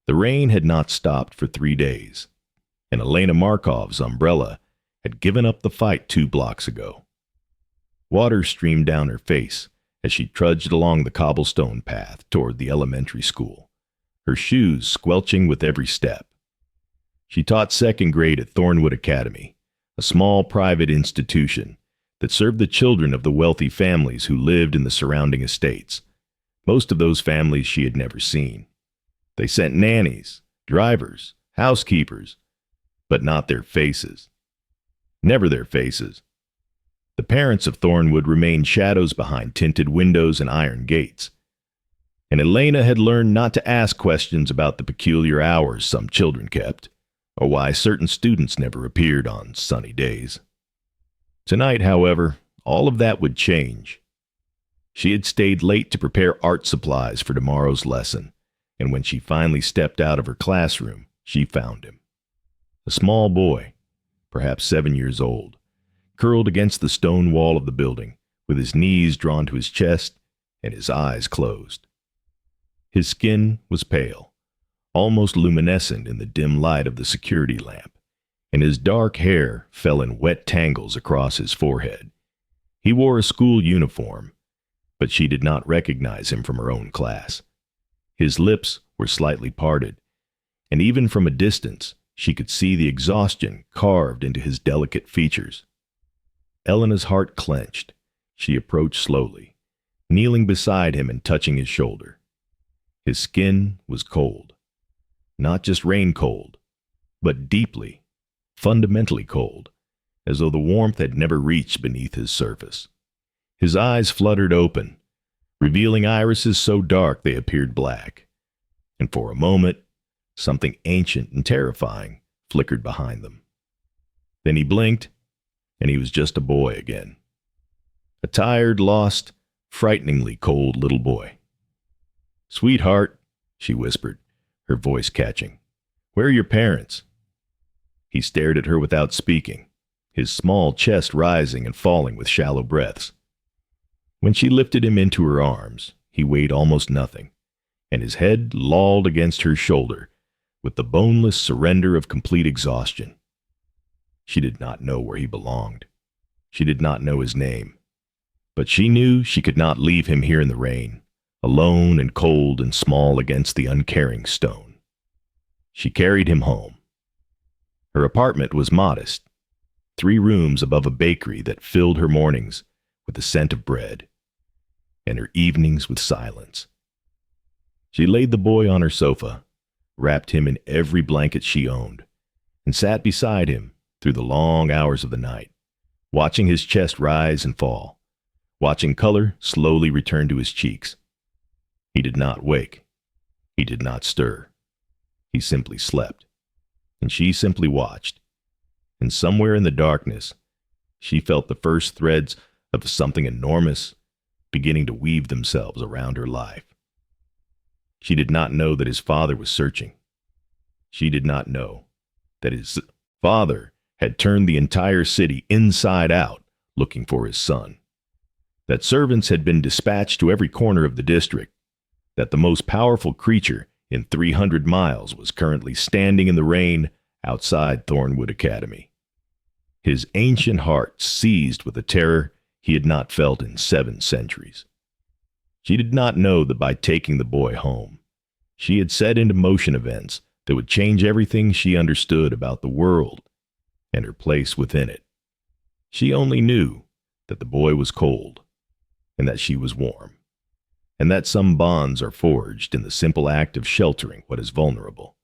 The rain had not stopped for 3 days, and Elena Markov's umbrella had given up the fight 2 blocks ago. Water streamed down her face as she trudged along the cobblestone path toward the elementary school, her shoes squelching with every step. She taught second grade at Thornwood Academy, a small private institution that served the children of the wealthy families who lived in the surrounding estates. Most of those families she had never seen. They sent nannies, drivers, housekeepers, but not their faces. Never their faces. The parents of Thornwood remained shadows behind tinted windows and iron gates. And Elena had learned not to ask questions about the peculiar hours some children kept, or why certain students never appeared on sunny days. Tonight, however, all of that would change. She had stayed late to prepare art supplies for tomorrow's lesson, and when she finally stepped out of her classroom, she found him. A small boy, perhaps 7 years old, curled against the stone wall of the building, with his knees drawn to his chest and his eyes closed. His skin was pale, almost luminescent in the dim light of the security lamp, and his dark hair fell in wet tangles across his forehead. He wore a school uniform, but she did not recognize him from her own class. His lips were slightly parted, and even from a distance, she could see the exhaustion carved into his delicate features. Elena's heart clenched. She approached slowly, kneeling beside him and touching his shoulder. His skin was cold. Not just rain cold, but deeply, fundamentally cold, as though the warmth had never reached beneath his surface. His eyes fluttered open, revealing irises so dark they appeared black, and for a moment, something ancient and terrifying flickered behind them. Then he blinked, and he was just a boy again. A tired, lost, frighteningly cold little boy. "Sweetheart," she whispered, her voice catching, "where are your parents?" He stared at her without speaking, his small chest rising and falling with shallow breaths. When she lifted him into her arms, he weighed almost nothing, and his head lolled against her shoulder with the boneless surrender of complete exhaustion. She did not know where he belonged. She did not know his name. But she knew she could not leave him here in the rain, alone and cold and small against the uncaring stone. She carried him home. Her apartment was modest, 3 rooms above a bakery that filled her mornings with the scent of bread, and her evenings with silence. She laid the boy on her sofa, wrapped him in every blanket she owned, and sat beside him through the long hours of the night, watching his chest rise and fall, watching color slowly return to his cheeks. He did not wake. He did not stir. He simply slept, and she simply watched. And somewhere in the darkness, she felt the first threads of something enormous beginning to weave themselves around her life. She did not know that his father was searching. She did not know that his father had turned the entire city inside out looking for his son, that servants had been dispatched to every corner of the district, that the most powerful creature in 300 miles was currently standing in the rain outside Thornwood Academy. His ancient heart seized with a terror he had not felt in 7 centuries. She did not know that by taking the boy home, she had set into motion events that would change everything she understood about the world and her place within it. She only knew that the boy was cold, and that she was warm, and that some bonds are forged in the simple act of sheltering what is vulnerable.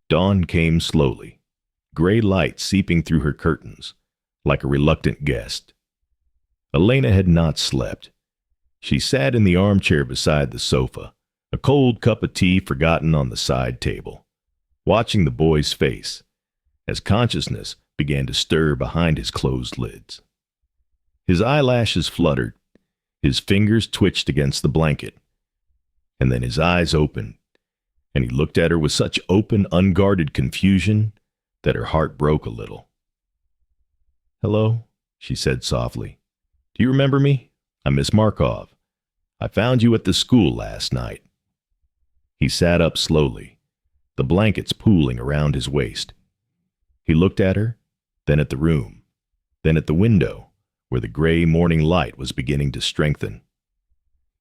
Dawn came slowly, gray light seeping through her curtains, like a reluctant guest. Elena had not slept. She sat in the armchair beside the sofa, a cold cup of tea forgotten on the side table, watching the boy's face as consciousness began to stir behind his closed lids. His eyelashes fluttered, his fingers twitched against the blanket, and then his eyes opened, and he looked at her with such open, unguarded confusion that her heart broke a little. "Hello," she said softly. "Do you remember me? I'm Miss Markov. I found you at the school last night." He sat up slowly, the blankets pooling around his waist. He looked at her, then at the room, then at the window, where the gray morning light was beginning to strengthen.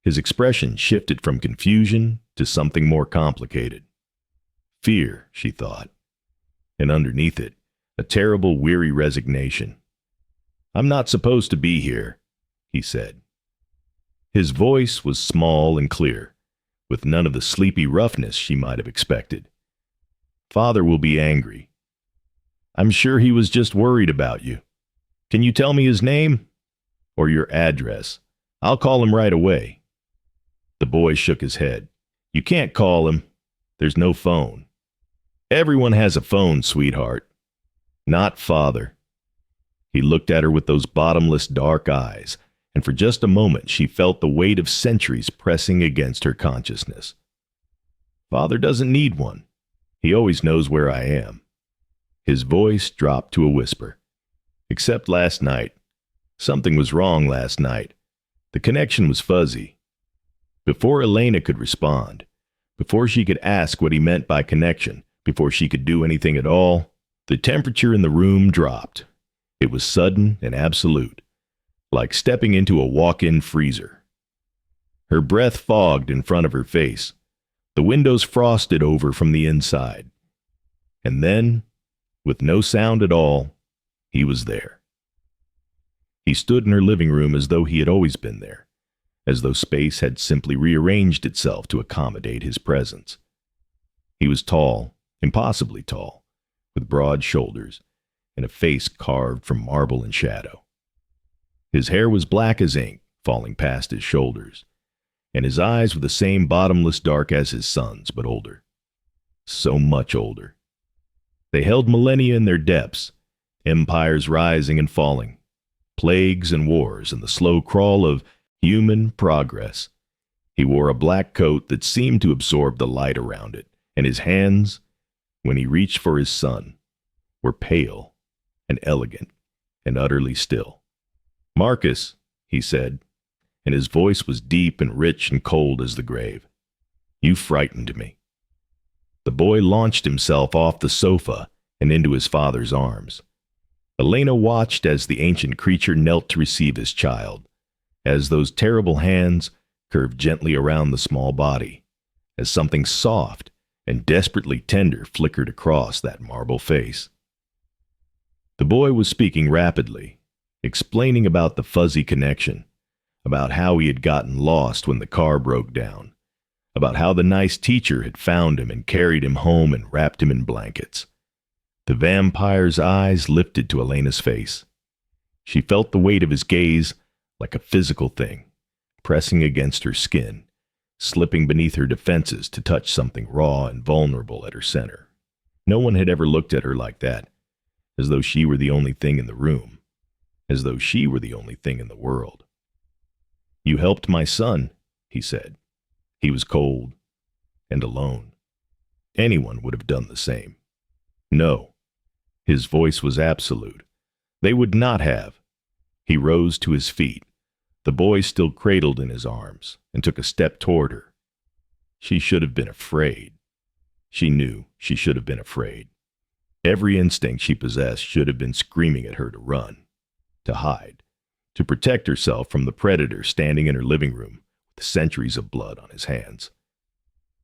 His expression shifted from confusion to something more complicated. Fear, she thought, and underneath it, a terrible, weary resignation. "I'm not supposed to be here," he said. His voice was small and clear, with none of the sleepy roughness she might have expected. "Father will be angry. I'm sure he was just worried about you. Can you tell me his name? Or your address? I'll call him right away." The boy shook his head. "You can't call him. There's no phone." "Everyone has a phone, sweetheart." "Not Father." He looked at her with those bottomless dark eyes, and for just a moment she felt the weight of centuries pressing against her consciousness. "Father doesn't need one. He always knows where I am." His voice dropped to a whisper. "Except last night. Something was wrong last night. The connection was fuzzy." Before Elena could respond, before she could ask what he meant by connection, before she could do anything at all, the temperature in the room dropped. It was sudden and absolute, like stepping into a walk-in freezer. Her breath fogged in front of her face. The windows frosted over from the inside. And then, with no sound at all, he was there. He stood in her living room as though he had always been there, as though space had simply rearranged itself to accommodate his presence. He was tall, impossibly tall, with broad shoulders and a face carved from marble and shadow. His hair was black as ink, falling past his shoulders, and his eyes were the same bottomless dark as his son's, but older. So much older. They held millennia in their depths, empires rising and falling, plagues and wars, and the slow crawl of human progress. He wore a black coat that seemed to absorb the light around it, and his hands, when he reached for his son, were pale and elegant and utterly still. "Marcus," he said, and his voice was deep and rich and cold as the grave. "You frightened me." The boy launched himself off the sofa and into his father's arms. Elena watched as the ancient creature knelt to receive his child, as those terrible hands curved gently around the small body, as something soft and desperately tender flickered across that marble face. The boy was speaking rapidly, explaining about the fuzzy connection, about how he had gotten lost when the car broke down, about how the nice teacher had found him and carried him home and wrapped him in blankets. The vampire's eyes lifted to Elena's face. She felt the weight of his gaze like a physical thing, pressing against her skin, slipping beneath her defenses to touch something raw and vulnerable at her center. No one had ever looked at her like that, as though she were the only thing in the room, as though she were the only thing in the world. "You helped my son," he said. He was cold and alone. Anyone would have done the same. No. His voice was absolute. They would not have. He rose to his feet, the boy still cradled in his arms, and took a step toward her. She should have been afraid. She knew she should have been afraid. Every instinct she possessed should have been screaming at her to run, to hide, to protect herself from the predator standing in her living room with centuries of blood on his hands.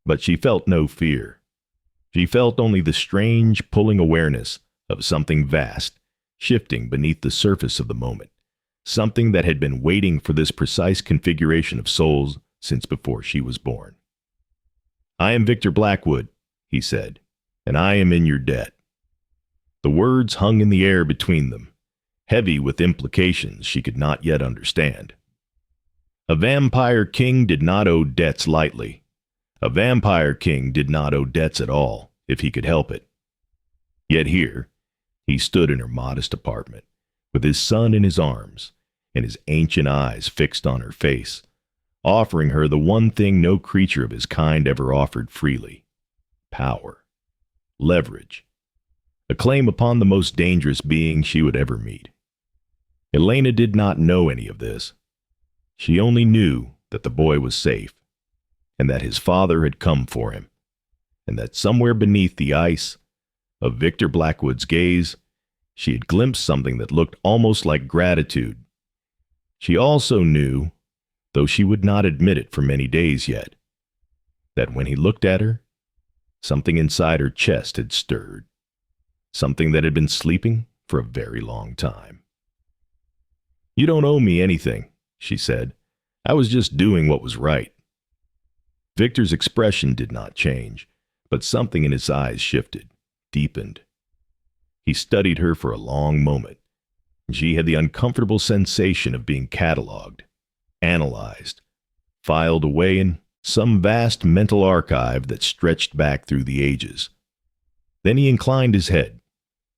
But she felt no fear. She felt only the strange, pulling awareness of something vast, shifting beneath the surface of the moment, something that had been waiting for this precise configuration of souls since before she was born. "I am Victor Blackwood," he said, "and I am in your debt." The words hung in the air between them, heavy with implications she could not yet understand. A vampire king did not owe debts lightly. A vampire king did not owe debts at all, if he could help it. Yet here, he stood in her modest apartment, with his son in his arms, and his ancient eyes fixed on her face, offering her the one thing no creature of his kind ever offered freely: power, leverage, a claim upon the most dangerous being she would ever meet. Elena did not know any of this. She only knew that the boy was safe, and that his father had come for him, and that somewhere beneath the ice of Victor Blackwood's gaze, she had glimpsed something that looked almost like gratitude. She also knew, though she would not admit it for many days yet, that when he looked at her, something inside her chest had stirred, something that had been sleeping for a very long time. "You don't owe me anything," she said. "I was just doing what was right." Victor's expression did not change, but something in his eyes shifted, deepened. He studied her for a long moment. She had the uncomfortable sensation of being catalogued, analyzed, filed away in some vast mental archive that stretched back through the ages. Then he inclined his head,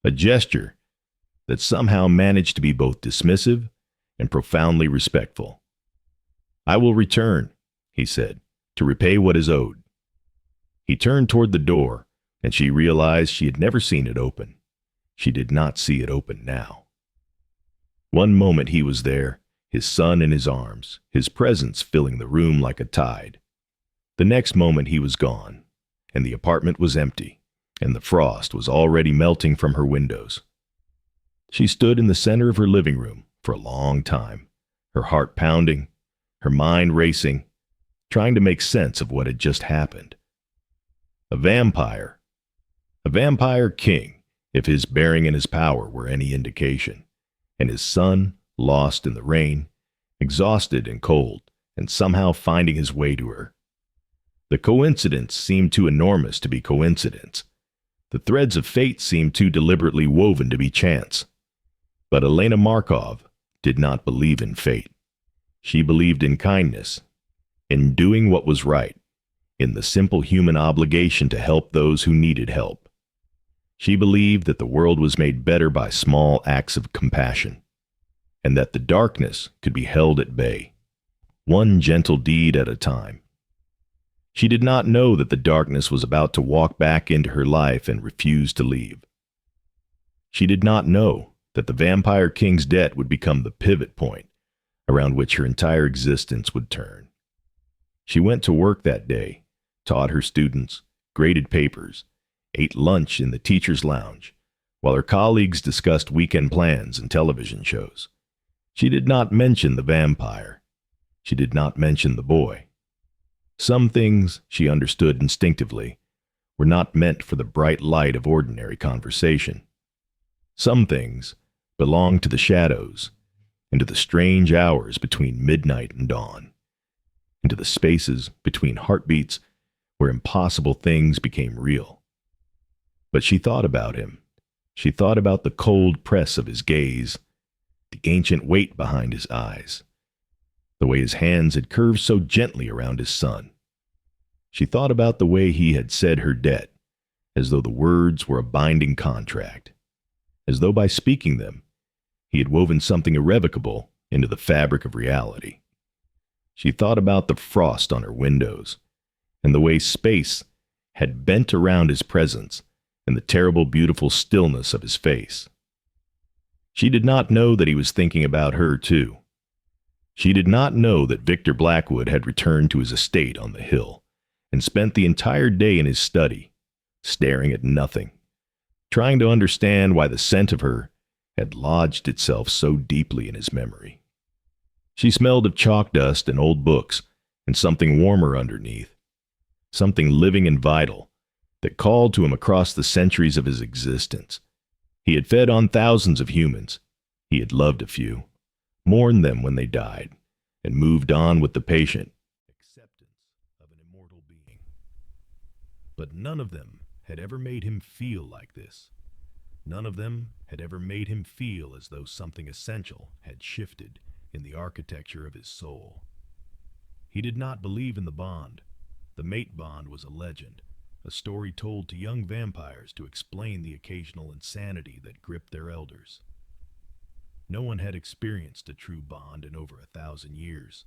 a gesture that somehow managed to be both dismissive and profoundly respectful. "I will return," he said, "to repay what is owed." He turned toward the door, and she realized she had never seen it open. She did not see it open now. One moment he was there, his son in his arms, his presence filling the room like a tide. The next moment he was gone, and the apartment was empty, and the frost was already melting from her windows. She stood in the center of her living room for a long time, her heart pounding, her mind racing, trying to make sense of what had just happened. A vampire king, if his bearing and his power were any indication, and his son lost in the rain, exhausted and cold, and somehow finding his way to her. The coincidence seemed too enormous to be coincidence. The threads of fate seemed too deliberately woven to be chance. But Elena Markov did not believe in fate. She believed in kindness, in doing what was right, in the simple human obligation to help those who needed help. She believed that the world was made better by small acts of compassion, and that the darkness could be held at bay, one gentle deed at a time. She did not know that the darkness was about to walk back into her life and refuse to leave. She did not know that the Vampire King's debt would become the pivot point around which her entire existence would turn. She went to work that day, taught her students, graded papers, ate lunch in the teacher's lounge, while her colleagues discussed weekend plans and television shows. She did not mention the vampire. She did not mention the boy. Some things, she understood instinctively, were not meant for the bright light of ordinary conversation. Some things belonged to the shadows, and to the strange hours between midnight and dawn, and to the spaces between heartbeats where impossible things became real. But she thought about him. She thought about the cold press of his gaze, the ancient weight behind his eyes, the way his hands had curved so gently around his son. She thought about the way he had said her debt, as though the words were a binding contract, as though by speaking them, he had woven something irrevocable into the fabric of reality. She thought about the frost on her windows, and the way space had bent around his presence, and the terrible, beautiful stillness of his face. She did not know that he was thinking about her, too. She did not know that Victor Blackwood had returned to his estate on the hill and spent the entire day in his study, staring at nothing, trying to understand why the scent of her had lodged itself so deeply in his memory. She smelled of chalk dust and old books and something warmer underneath, something living and vital that called to him across the centuries of his existence. He had fed on thousands of humans. He had loved a few, mourned them when they died, and moved on with the patient acceptance of an immortal being. But none of them had ever made him feel like this. None of them had ever made him feel as though something essential had shifted in the architecture of his soul. He did not believe in the bond. The mate bond was a legend, a story told to young vampires to explain the occasional insanity that gripped their elders. No one had experienced a true bond in over 1,000 years.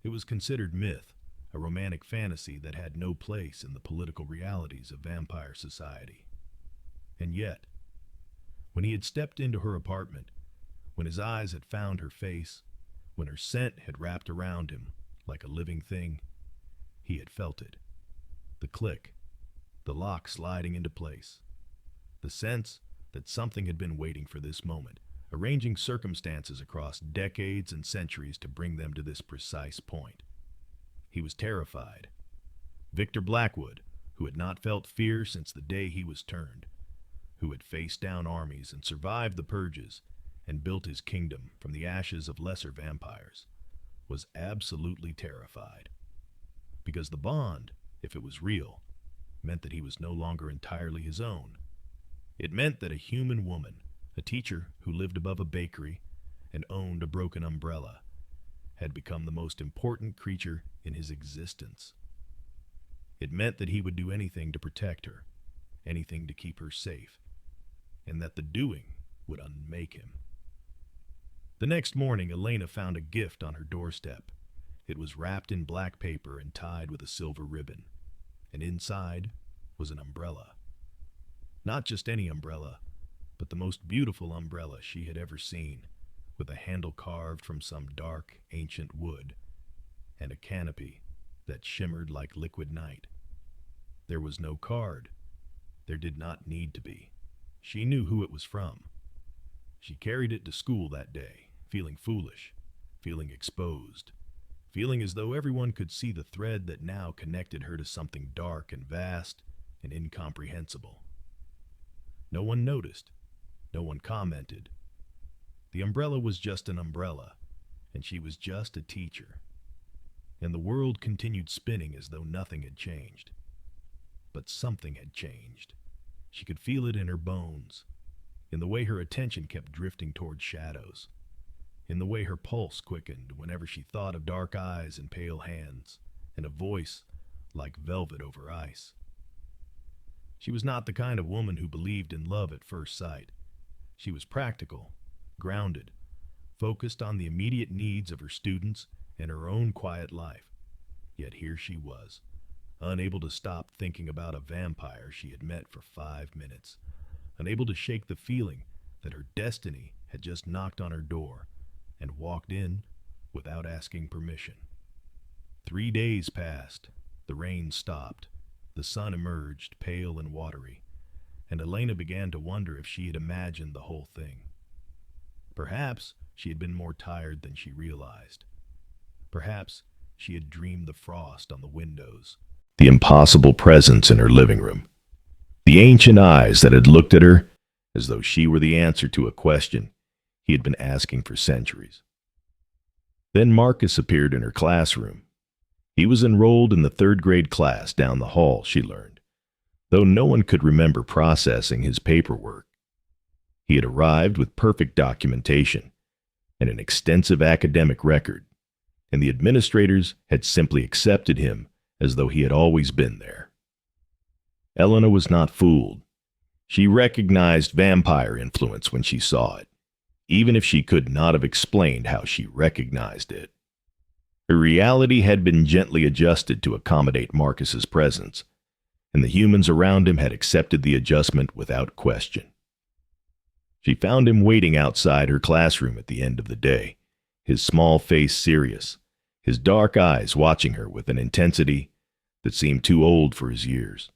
It was considered myth, a romantic fantasy that had no place in the political realities of vampire society. And yet, when he had stepped into her apartment, when his eyes had found her face, when her scent had wrapped around him like a living thing, he had felt it. The click, the lock sliding into place. The sense that something had been waiting for this moment, arranging circumstances across decades and centuries to bring them to this precise point. He was terrified. Victor Blackwood, who had not felt fear since the day he was turned, who had faced down armies and survived the purges and built his kingdom from the ashes of lesser vampires, was absolutely terrified. Because the bond, if it was real, meant that he was no longer entirely his own. It meant that a human woman, a teacher who lived above a bakery and owned a broken umbrella, had become the most important creature in his existence. It meant that he would do anything to protect her, anything to keep her safe, and that the doing would unmake him. The next morning, Elena found a gift on her doorstep. It was wrapped in black paper and tied with a silver ribbon, and inside was an umbrella. Not just any umbrella, but the most beautiful umbrella she had ever seen, with a handle carved from some dark, ancient wood, and a canopy that shimmered like liquid night. There was no card. There did not need to be. She knew who it was from. She carried it to school that day, feeling foolish, feeling exposed, feeling as though everyone could see the thread that now connected her to something dark and vast and incomprehensible. No one noticed. No one commented. The umbrella was just an umbrella, and she was just a teacher. And the world continued spinning as though nothing had changed. But something had changed. She could feel it in her bones, in the way her attention kept drifting toward shadows, in the way her pulse quickened whenever she thought of dark eyes and pale hands, and a voice like velvet over ice. She was not the kind of woman who believed in love at first sight. She was practical, grounded, focused on the immediate needs of her students and her own quiet life. Yet here she was, unable to stop thinking about a vampire she had met for 5 minutes, unable to shake the feeling that her destiny had just knocked on her door and walked in without asking permission. 3 days passed, the rain stopped, the sun emerged, pale and watery, and Elena began to wonder if she had imagined the whole thing. Perhaps she had been more tired than she realized. Perhaps she had dreamed the frost on the windows, the impossible presence in her living room, the ancient eyes that had looked at her as though she were the answer to a question he had been asking for centuries. Then Marcus appeared in her classroom. He was enrolled in the 3rd grade class down the hall, she learned, though no one could remember processing his paperwork. He had arrived with perfect documentation and an extensive academic record, and the administrators had simply accepted him as though he had always been there. Elena was not fooled. She recognized vampire influence when she saw it, even if she could not have explained how she recognized it. Her reality had been gently adjusted to accommodate Marcus's presence, and the humans around him had accepted the adjustment without question. She found him waiting outside her classroom at the end of the day, his small face serious, his dark eyes watching her with an intensity that seemed too old for his years.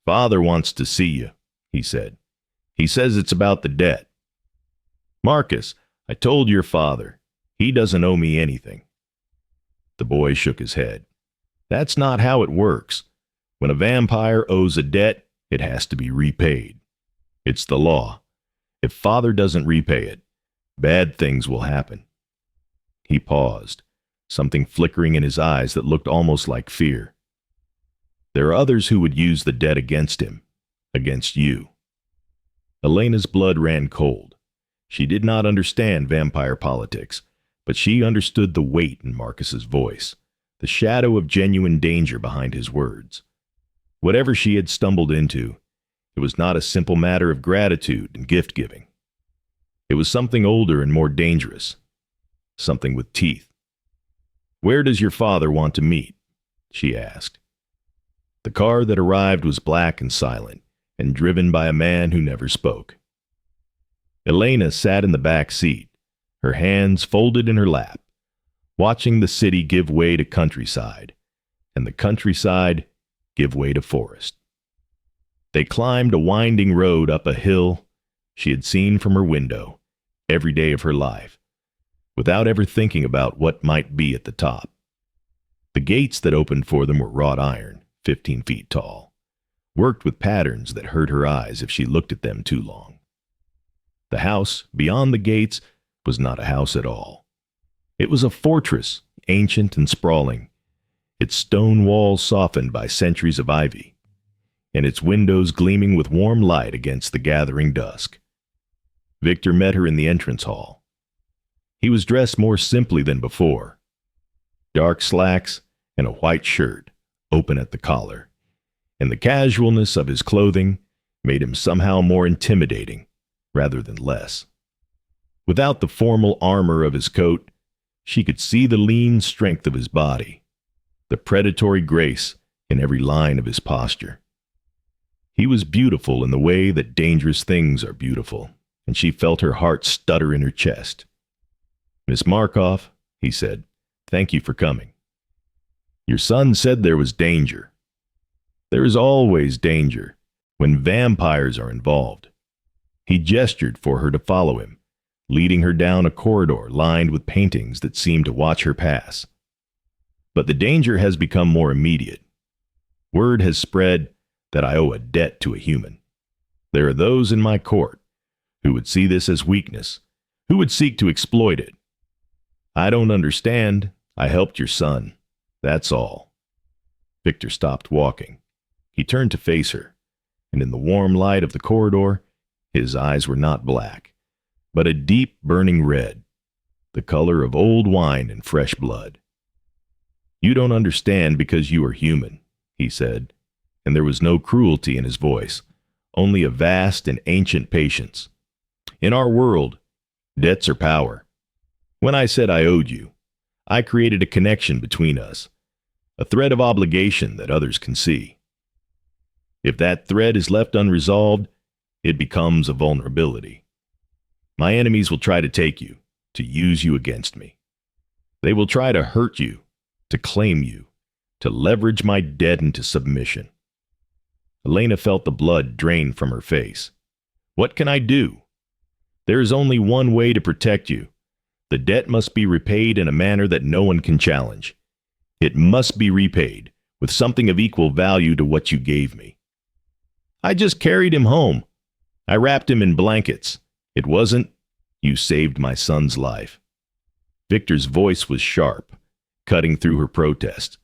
"Father wants to see you," he said. "He says it's about the debt." "Marcus, I told your father. He doesn't owe me anything." The boy shook his head. "That's not how it works. When a vampire owes a debt, it has to be repaid. It's the law. If Father doesn't repay it, bad things will happen." He paused, something flickering in his eyes that looked almost like fear. "There are others who would use the debt against him, against you." Elena's blood ran cold. She did not understand vampire politics, but she understood the weight in Marcus's voice, the shadow of genuine danger behind his words. Whatever she had stumbled into, it was not a simple matter of gratitude and gift-giving. It was something older and more dangerous, something with teeth. "Where does your father want to meet?" she asked. The car that arrived was black and silent, and driven by a man who never spoke. Elena sat in the back seat, her hands folded in her lap, watching the city give way to countryside, and the countryside give way to forest. They climbed a winding road up a hill she had seen from her window every day of her life, without ever thinking about what might be at the top. The gates that opened for them were wrought iron, 15 feet tall, worked with patterns that hurt her eyes if she looked at them too long. The house beyond the gates was not a house at all. It was a fortress, ancient and sprawling, its stone walls softened by centuries of ivy, and its windows gleaming with warm light against the gathering dusk. Victor met her in the entrance hall. He was dressed more simply than before. Dark slacks and a white shirt, open at the collar, and the casualness of his clothing made him somehow more intimidating rather than less. Without the formal armor of his coat, she could see the lean strength of his body, the predatory grace in every line of his posture. He was beautiful in the way that dangerous things are beautiful, and she felt her heart stutter in her chest. "Miss Markoff," he said, "thank you for coming. Your son said there was danger. There is always danger when vampires are involved." He gestured for her to follow him, leading her down a corridor lined with paintings that seemed to watch her pass. But the danger has become more immediate. Word has spread that I owe a debt to a human. There are those in my court who would see this as weakness, who would seek to exploit it. I don't understand. I helped your son. That's all. Victor stopped walking. He turned to face her, and in the warm light of the corridor, his eyes were not black, but a deep burning red, the color of old wine and fresh blood. "You don't understand because you are human," he said, and there was no cruelty in his voice, only a vast and ancient patience. "In our world, debts are power. When I said I owed you, I created a connection between us, a thread of obligation that others can see. If that thread is left unresolved, it becomes a vulnerability. My enemies will try to take you, to use you against me. They will try to hurt you, to claim you, to leverage my debt into submission." Elena felt the blood drain from her face. "What can I do? There is only one way to protect you. The debt must be repaid in a manner that no one can challenge. It must be repaid with something of equal value to what you gave me. I just carried him home. I wrapped him in blankets. It wasn't, you saved my son's life." Victor's voice was sharp, cutting through her protest.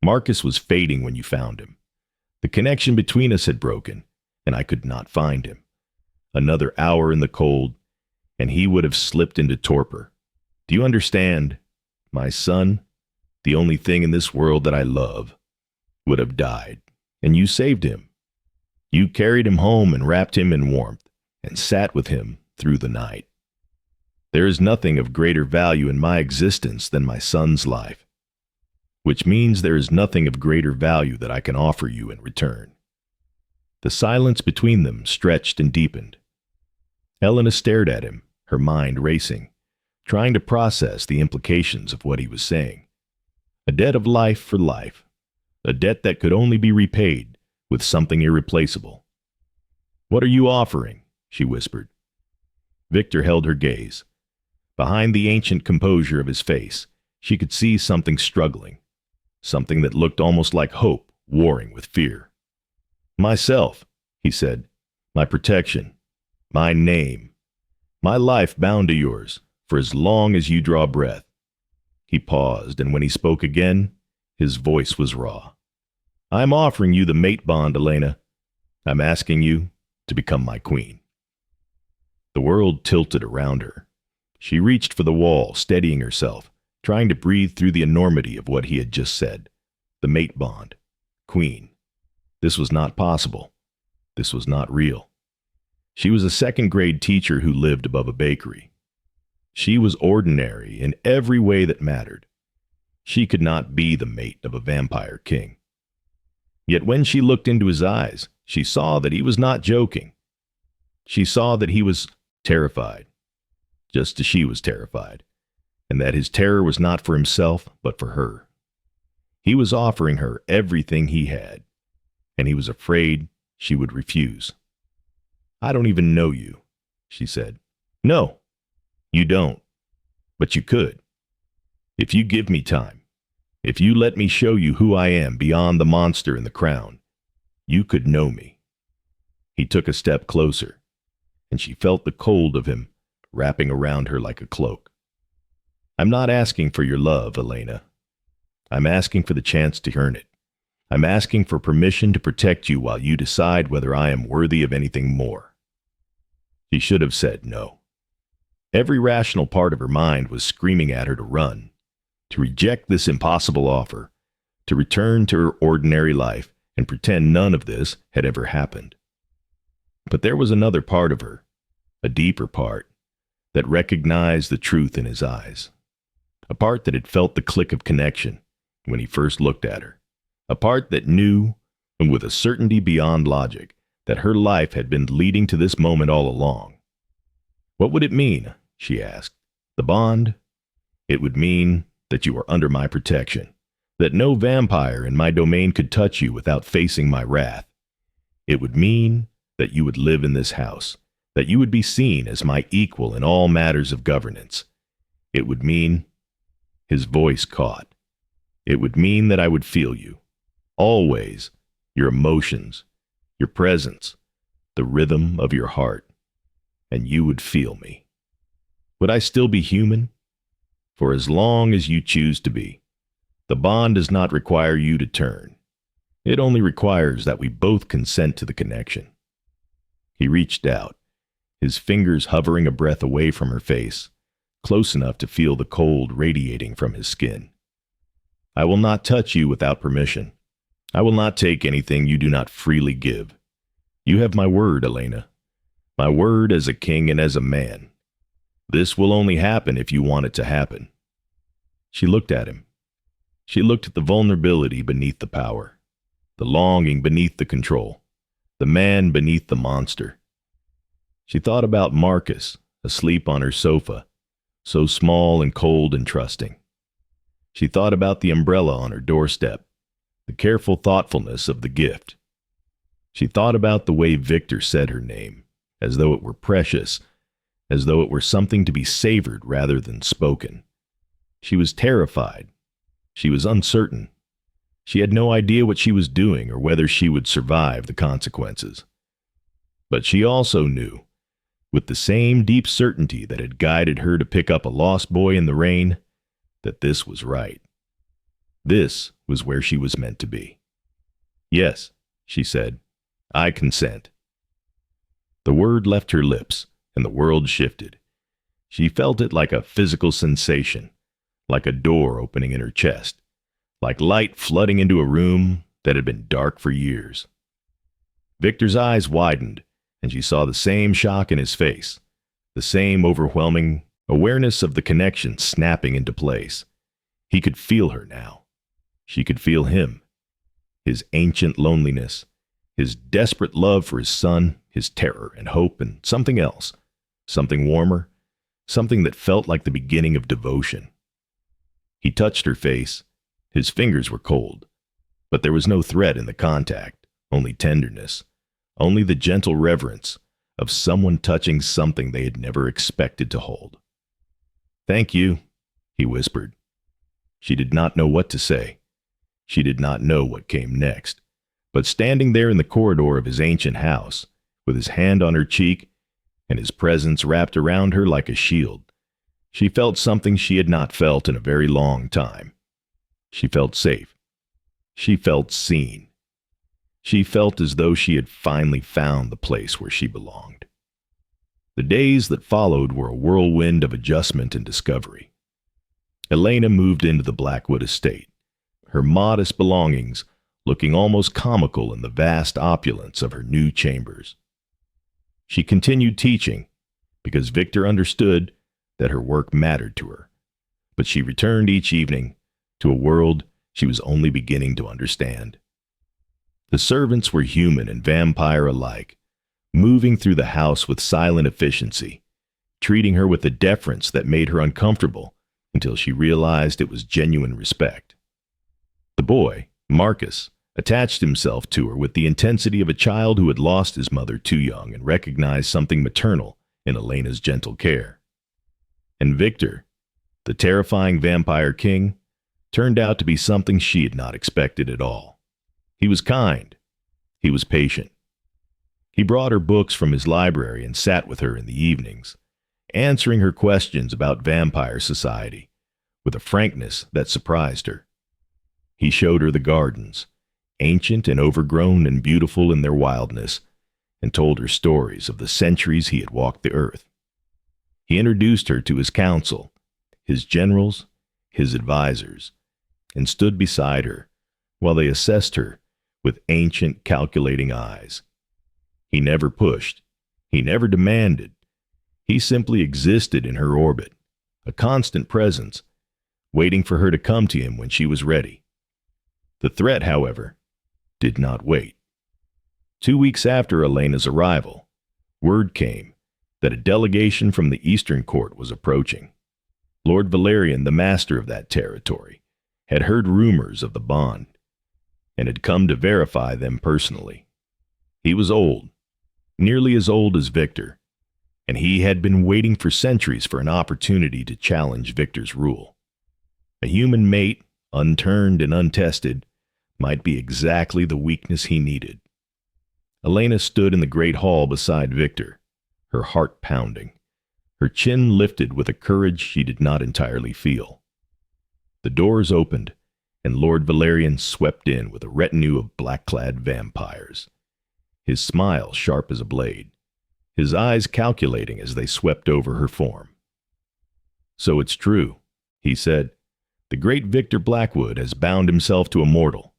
"Marcus was fading when you found him. The connection between us had broken, and I could not find him. Another hour in the cold, and he would have slipped into torpor. Do you understand? My son, the only thing in this world that I love, would have died, and you saved him. You carried him home and wrapped him in warmth, and sat with him through the night. There is nothing of greater value in my existence than my son's life, which means there is nothing of greater value that I can offer you in return." The silence between them stretched and deepened. Helena stared at him, her mind racing, trying to process the implications of what he was saying. A debt of life for life, a debt that could only be repaid with something irreplaceable. "What are you offering?" she whispered. Victor held her gaze. Behind the ancient composure of his face, she could see something struggling, something that looked almost like hope warring with fear. "Myself," he said, "my protection, my name, my life bound to yours for as long as you draw breath." He paused, and when he spoke again, his voice was raw. "I'm offering you the mate bond, Elena. I'm asking you to become my queen." The world tilted around her. She reached for the wall, steadying herself, trying to breathe through the enormity of what he had just said. The mate bond. Queen. This was not possible. This was not real. She was a second-grade teacher who lived above a bakery. She was ordinary in every way that mattered. She could not be the mate of a vampire king. Yet when she looked into his eyes, she saw that he was not joking. She saw that he was terrified, just as she was terrified, and that his terror was not for himself, but for her. He was offering her everything he had, and he was afraid she would refuse. "I don't even know you," she said. "No, you don't, but you could. If you give me time, if you let me show you who I am beyond the monster in the crown, you could know me." He took a step closer, and she felt the cold of him wrapping around her like a cloak. "I'm not asking for your love, Elena. I'm asking for the chance to earn it. I'm asking for permission to protect you while you decide whether I am worthy of anything more." She should have said no. Every rational part of her mind was screaming at her to run, to reject this impossible offer, to return to her ordinary life and pretend none of this had ever happened. But there was another part of her, a deeper part, that recognized the truth in his eyes, a part that had felt the click of connection when he first looked at her, a part that knew, and with a certainty beyond logic, that her life had been leading to this moment all along. What would it mean, she asked? The bond? It would mean that you are under my protection, that no vampire in my domain could touch you without facing my wrath. It would mean that you would live in this house, that you would be seen as my equal in all matters of governance. It would mean, his voice caught, it would mean that I would feel you, always, your emotions, your presence, the rhythm of your heart, and you would feel me. Would I still be human? For as long as you choose to be, the bond does not require you to turn. It only requires that we both consent to the connection. He reached out, his fingers hovering a breath away from her face, close enough to feel the cold radiating from his skin. "I will not touch you without permission. I will not take anything you do not freely give. You have my word, Elena, my word as a king and as a man. This will only happen if you want it to happen." She looked at him. She looked at the vulnerability beneath the power, the longing beneath the control, the man beneath the monster. She thought about Marcus, asleep on her sofa, so small and cold and trusting. She thought about the umbrella on her doorstep, the careful thoughtfulness of the gift. She thought about the way Victor said her name, as though it were precious, as though it were something to be savored rather than spoken. She was terrified. She was uncertain. She had no idea what she was doing or whether she would survive the consequences. But she also knew, with the same deep certainty that had guided her to pick up a lost boy in the rain, that this was right. This was where she was meant to be. "Yes," she said, "I consent." The word left her lips, and the world shifted. She felt it like a physical sensation, like a door opening in her chest, like light flooding into a room that had been dark for years. Victor's eyes widened, and she saw the same shock in his face, the same overwhelming awareness of the connection snapping into place. He could feel her now. She could feel him, his ancient loneliness, his desperate love for his son, his terror and hope, and something else, something warmer, something that felt like the beginning of devotion. He touched her face. His fingers were cold, but there was no threat in the contact, only tenderness, only the gentle reverence of someone touching something they had never expected to hold. "Thank you," he whispered. She did not know what to say. She did not know what came next, but standing there in the corridor of his ancient house, with his hand on her cheek and his presence wrapped around her like a shield, she felt something she had not felt in a very long time. She felt safe. She felt seen. She felt as though she had finally found the place where she belonged. The days that followed were a whirlwind of adjustment and discovery. Elena moved into the Blackwood estate, her modest belongings looking almost comical in the vast opulence of her new chambers. She continued teaching because Victor understood that her work mattered to her, but she returned each evening to a world she was only beginning to understand. The servants were human and vampire alike, moving through the house with silent efficiency, treating her with a deference that made her uncomfortable until she realized it was genuine respect. The boy, Marcus, attached himself to her with the intensity of a child who had lost his mother too young and recognized something maternal in Elena's gentle care. And Victor, the terrifying vampire king, turned out to be something she had not expected at all. He was kind. He was patient. He brought her books from his library and sat with her in the evenings, answering her questions about vampire society with a frankness that surprised her. He showed her the gardens, ancient and overgrown and beautiful in their wildness, and told her stories of the centuries he had walked the earth. He introduced her to his council, his generals, his advisors, and stood beside her while they assessed her with ancient, calculating eyes. He never pushed. He never demanded. He simply existed in her orbit, a constant presence, waiting for her to come to him when she was ready. The threat, however, did not wait. 2 weeks after Elena's arrival, word came that a delegation from the Eastern Court was approaching. Lord Valerian, the master of that territory, had heard rumors of the bond and had come to verify them personally. He was old, nearly as old as Victor, and he had been waiting for centuries for an opportunity to challenge Victor's rule. A human mate, unturned and untested, might be exactly the weakness he needed. Elena stood in the great hall beside Victor, her heart pounding, her chin lifted with a courage she did not entirely feel. The doors opened, and Lord Valerian swept in with a retinue of black-clad vampires, his smile sharp as a blade, his eyes calculating as they swept over her form. "So it's true," he said. "The great Victor Blackwood has bound himself to a mortal.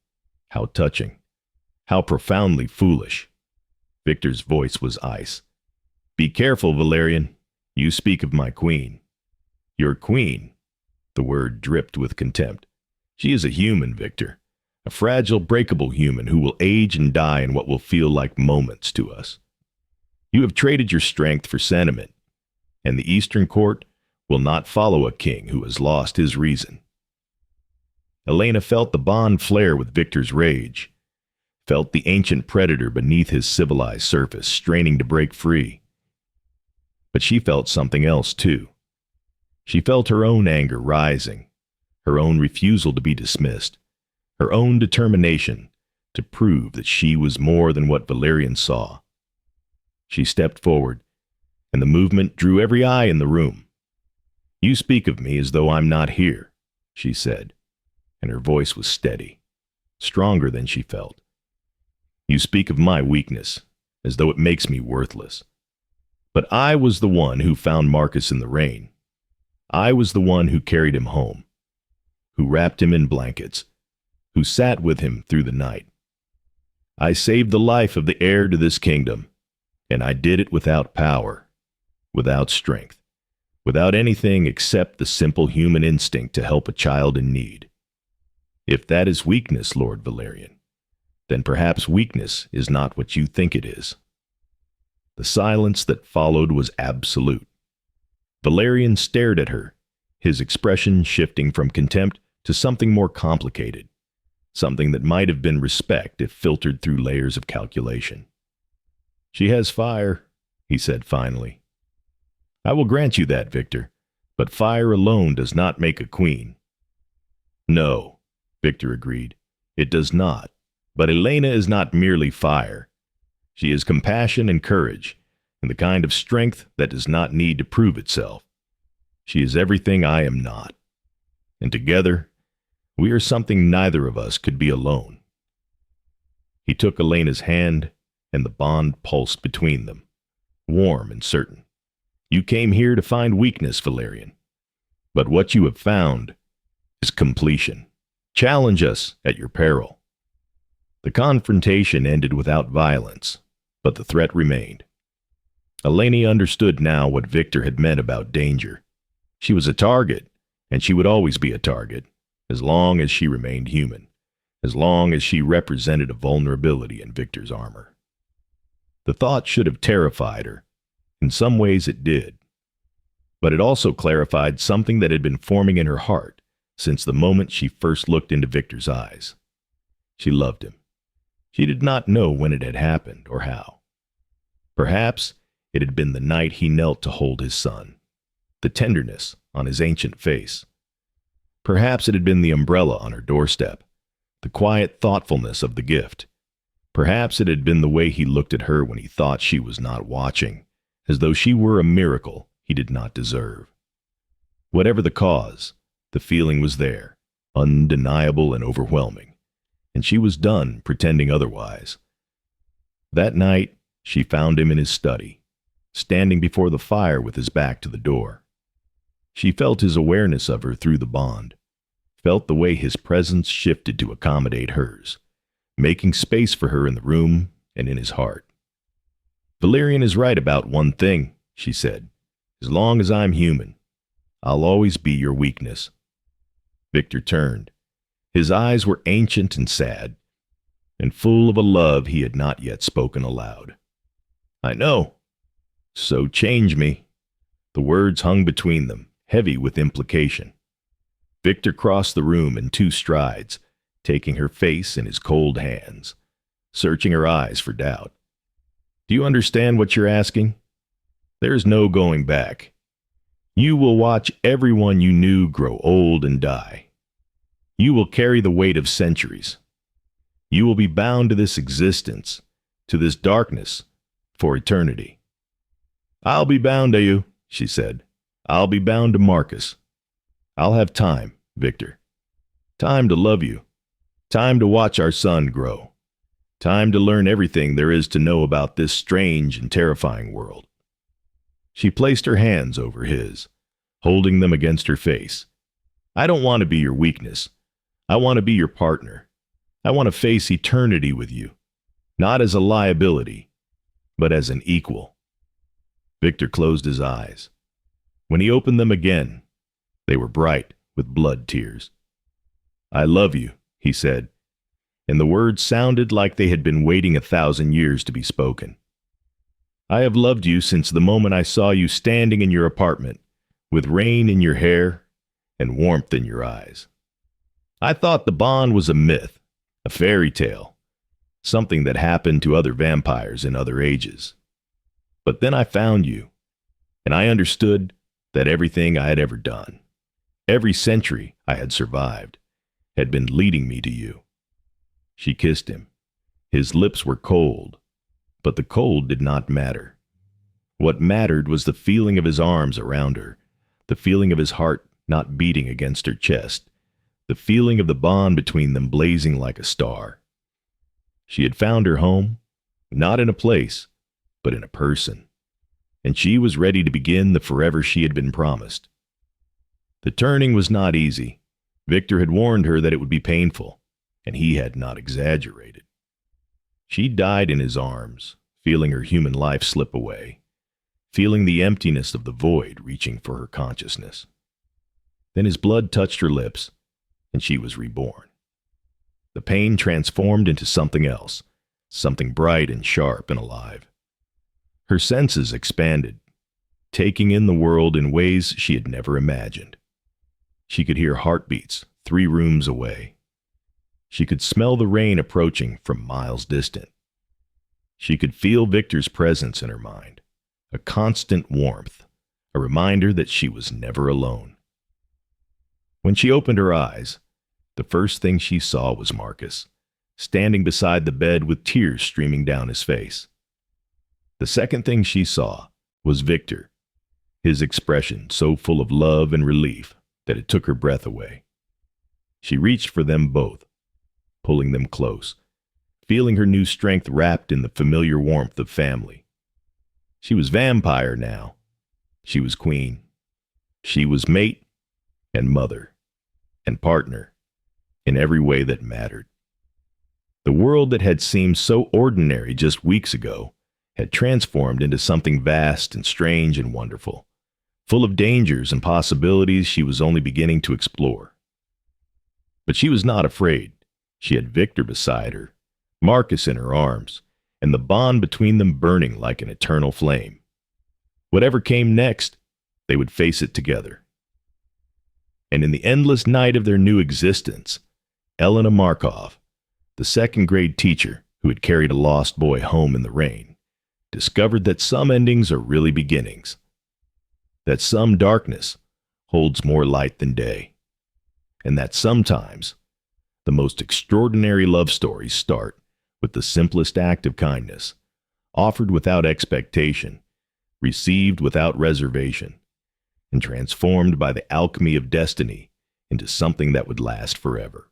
How touching. How profoundly foolish." Victor's voice was ice. "Be careful, Valerian. You speak of my queen." "Your queen?" The word dripped with contempt. "She is a human, Victor. A fragile, breakable human who will age and die in what will feel like moments to us. You have traded your strength for sentiment, and the Eastern Court will not follow a king who has lost his reason." Elena felt the bond flare with Victor's rage, felt the ancient predator beneath his civilized surface straining to break free. But she felt something else, too. She felt her own anger rising, her own refusal to be dismissed, her own determination to prove that she was more than what Valerian saw. She stepped forward, and the movement drew every eye in the room. "You speak of me as though I'm not here," she said, and her voice was steady, stronger than she felt. "You speak of my weakness, as though it makes me worthless. But I was the one who found Marcus in the rain. I was the one who carried him home, who wrapped him in blankets, who sat with him through the night. I saved the life of the heir to this kingdom, and I did it without power, without strength, without anything except the simple human instinct to help a child in need. If that is weakness, Lord Valerian, then perhaps weakness is not what you think it is." The silence that followed was absolute. Valerian stared at her, his expression shifting from contempt to something more complicated, something that might have been respect if filtered through layers of calculation. "She has fire," he said finally. "I will grant you that, Victor, but fire alone does not make a queen." "No," Victor agreed, "it does not. But Elena is not merely fire. She is compassion and courage, and the kind of strength that does not need to prove itself. She is everything I am not. And together, we are something neither of us could be alone." He took Elena's hand, and the bond pulsed between them, warm and certain. "You came here to find weakness, Valerian. But what you have found is completion. Challenge us at your peril." The confrontation ended without violence, but the threat remained. Elena understood now what Victor had meant about danger. She was a target, and she would always be a target, as long as she remained human, as long as she represented a vulnerability in Victor's armor. The thought should have terrified her. In some ways it did. But it also clarified something that had been forming in her heart since the moment she first looked into Victor's eyes. She loved him. She did not know when it had happened or how. Perhaps it had been the night he knelt to hold his son, the tenderness on his ancient face. Perhaps it had been the umbrella on her doorstep, the quiet thoughtfulness of the gift. Perhaps it had been the way he looked at her when he thought she was not watching, as though she were a miracle he did not deserve. Whatever the cause, the feeling was there, undeniable and overwhelming, and she was done pretending otherwise. That night, she found him in his study, standing before the fire with his back to the door. She felt his awareness of her through the bond, felt the way his presence shifted to accommodate hers, making space for her in the room and in his heart. "Valerian is right about one thing," she said. "As long as I'm human, I'll always be your weakness." Victor turned. His eyes were ancient and sad, and full of a love he had not yet spoken aloud. "I know. So change me." The words hung between them, heavy with implication. Victor crossed the room in 2 strides, taking her face in his cold hands, searching her eyes for doubt. "Do you understand what you're asking? There's no going back. You will watch everyone you knew grow old and die. You will carry the weight of centuries. You will be bound to this existence, to this darkness, for eternity." "I'll be bound to you," she said. "I'll be bound to Marcus. I'll have time, Victor. Time to love you. Time to watch our son grow. Time to learn everything there is to know about this strange and terrifying world." She placed her hands over his, holding them against her face. "I don't want to be your weakness. I want to be your partner. I want to face eternity with you, not as a liability, but as an equal." Victor closed his eyes. When he opened them again, they were bright with blood tears. "I love you," he said, and the words sounded like they had been waiting 1,000 years to be spoken. "I have loved you since the moment I saw you standing in your apartment, with rain in your hair and warmth in your eyes. I thought the bond was a myth, a fairy tale, something that happened to other vampires in other ages. But then I found you, and I understood that everything I had ever done, every century I had survived, had been leading me to you." She kissed him. His lips were cold, but the cold did not matter. What mattered was the feeling of his arms around her, the feeling of his heart not beating against her chest, the feeling of the bond between them blazing like a star. She had found her home, not in a place, but in a person, and she was ready to begin the forever she had been promised. The turning was not easy. Victor had warned her that it would be painful, and he had not exaggerated. She died in his arms, feeling her human life slip away, feeling the emptiness of the void reaching for her consciousness. Then his blood touched her lips, and she was reborn. The pain transformed into something else, something bright and sharp and alive. Her senses expanded, taking in the world in ways she had never imagined. She could hear heartbeats 3 rooms away. She could smell the rain approaching from miles distant. She could feel Victor's presence in her mind, a constant warmth, a reminder that she was never alone. When she opened her eyes, the first thing she saw was Marcus, standing beside the bed with tears streaming down his face. The second thing she saw was Victor, his expression so full of love and relief that it took her breath away. She reached for them both, pulling them close, feeling her new strength wrapped in the familiar warmth of family. She was vampire now. She was queen. She was mate and mother and partner in every way that mattered. The world that had seemed so ordinary just weeks ago had transformed into something vast and strange and wonderful, full of dangers and possibilities she was only beginning to explore. But she was not afraid. She had Victor beside her, Marcus in her arms, and the bond between them burning like an eternal flame. Whatever came next, they would face it together. And in the endless night of their new existence, Elena Markov, the second-grade teacher who had carried a lost boy home in the rain, discovered that some endings are really beginnings, that some darkness holds more light than day, and that sometimes the most extraordinary love stories start with the simplest act of kindness, offered without expectation, received without reservation, and transformed by the alchemy of destiny into something that would last forever.